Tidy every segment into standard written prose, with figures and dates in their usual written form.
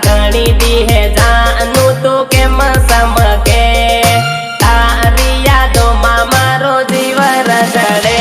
घणी दी है जानू तू के मसम के तारी यादों में मारो जीवन जड़े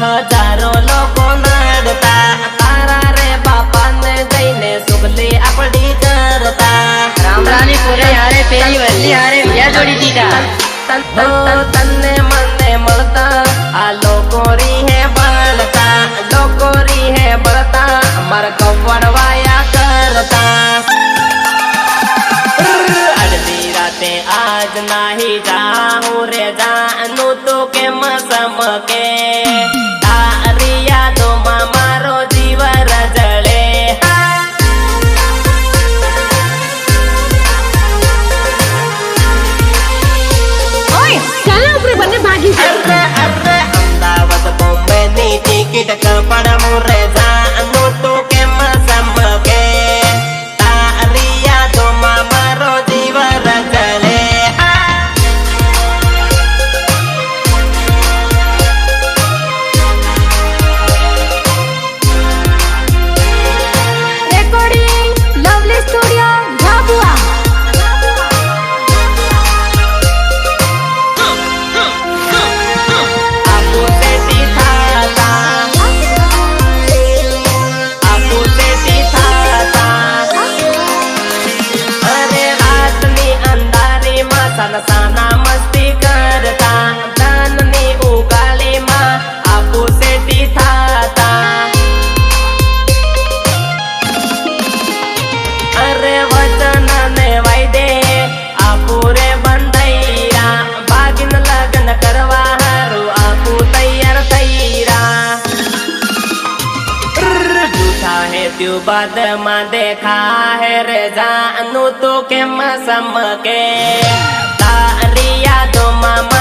हजारों लोगों नड़ता तारा रे बापा ने दईने सुगली अपनी करता रामरानी पूरे हारे पेरी वल्ली हारे भैया जोड़ी दीदा तन्ने मन्ने मलता आ लोकोरी है बलता लोकोरी है बलता मर कवड़वाया करता अड़दी राते आज नाही जाऊं रे जानू तो के मसम के टिकट कपड़ा मुरे जानू तू के मसम के तारिया तो मारो जीवन चले रेकॉर्डिंग लवली स्टुडिओ झाबुआ साना मस्ती करता दाननी उगाली माँ आपू सेठी थाता अरे वचन ने वायदे आपू रे बंधैरा बागिन लगन करवा हारू आपू तैयार थैरा झूठा है त्यू बाद में देखा है रे जानू तो के मसम के तारिया दो मामा